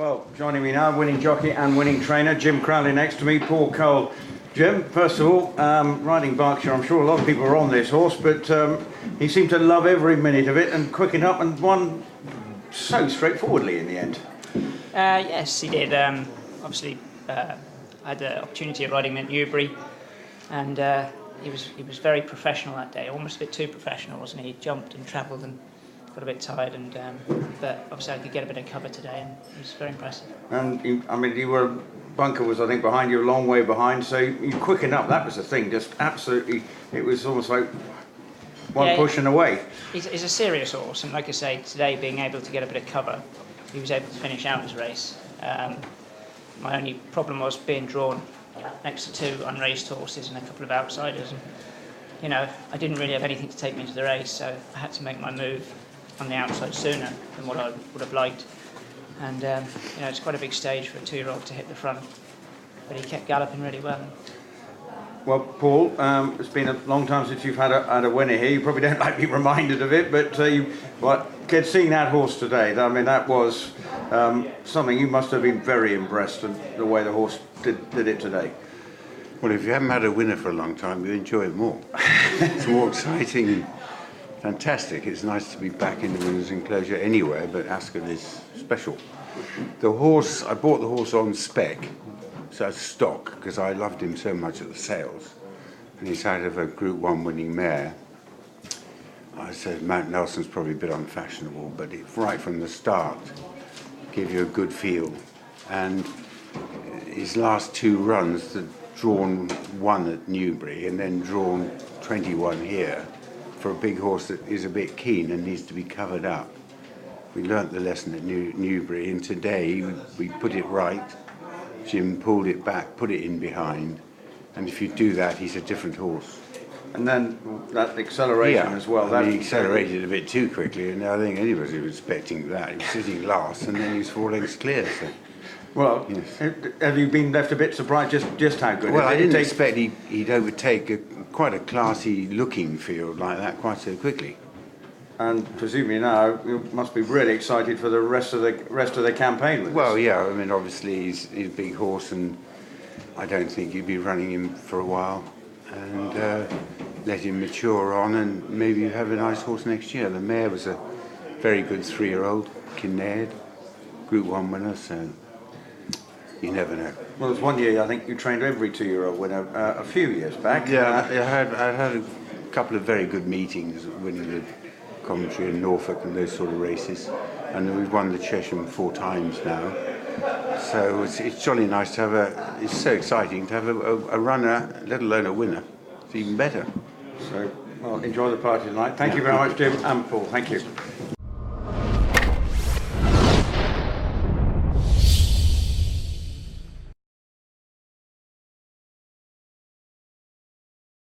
Well, joining me now, winning jockey and winning trainer, Jim Crowley next to me, Paul Cole. Jim, first of all, riding Berkshire, I'm sure a lot of people are on this horse, but he seemed to love every minute of it and quicken up and won so straightforwardly in the end. Yes, he did. Obviously, I had the opportunity of riding him at Newbury, and he was very professional that day, almost a bit too professional, wasn't he? He jumped and travelled and got a bit tired, and but obviously I could get a bit of cover today, and it was very impressive. And bunker was, I think, behind you, a long way behind, so you quickened up. That was the thing, just absolutely. It was almost like one push and away. He's a serious horse, and like I say, today being able to get a bit of cover, he was able to finish out his race. My only problem was being drawn next to two unraced horses and a couple of outsiders, and you know, I didn't really have anything to take me into the race, so I had to make my move on the outside sooner than what I would have liked. And you know, it's quite a big stage for a 2-year-old to hit the front, but he kept galloping really well. Well, Paul, it's been a long time since you've had a winner here. You probably don't like being reminded of it, but seeing that horse today, I mean, that was something. You must have been very impressed with the way the horse did it today. Well, if you haven't had a winner for a long time, you enjoy it more. It's more exciting, fantastic. It's nice to be back in the winner's enclosure anywhere, but Ascot is special. The horse, I bought the horse on spec, so it's stock, because I loved him so much at the sales. And he's out of a Group 1 winning mare. I said Mount Nelson's probably a bit unfashionable, but it, right from the start, gave you a good feel. And his last two runs, the drawn 1 at Newbury and then drawn 21 here, for a big horse that is a bit keen and needs to be covered up. We learnt the lesson at Newbury, and today we put it right. Jim pulled it back, put it in behind, and if you do that, he's a different horse. And then that acceleration as well. He accelerated a bit too quickly, and I think anybody was expecting that. He was sitting last, and then he was 4 lengths clear. So. Well, yes. Have you been left a bit surprised just how good? Well, I didn't expect he'd overtake quite a classy-looking field like that quite so quickly. And presumably now you must be really excited for the rest of the campaign. With well, this. Yeah. I mean, obviously he's a big horse, and I don't think you'd be running him for a while, and let him mature on, and maybe you have a nice horse next year. The mare was a very good 3-year-old, Kinnaird, Group 1 winner, so. You never know. Well, there's one year I think you trained every 2-year-old winner a few years back. Yeah, I had a couple of very good meetings, winning the commentary in Norfolk and those sort of races, and we've won the Chesham 4 times now. So it's jolly nice to have it's so exciting to have a runner, let alone a winner. It's even better. So, well, enjoy the party tonight. Thank you very much, Jim and Paul. Thank you.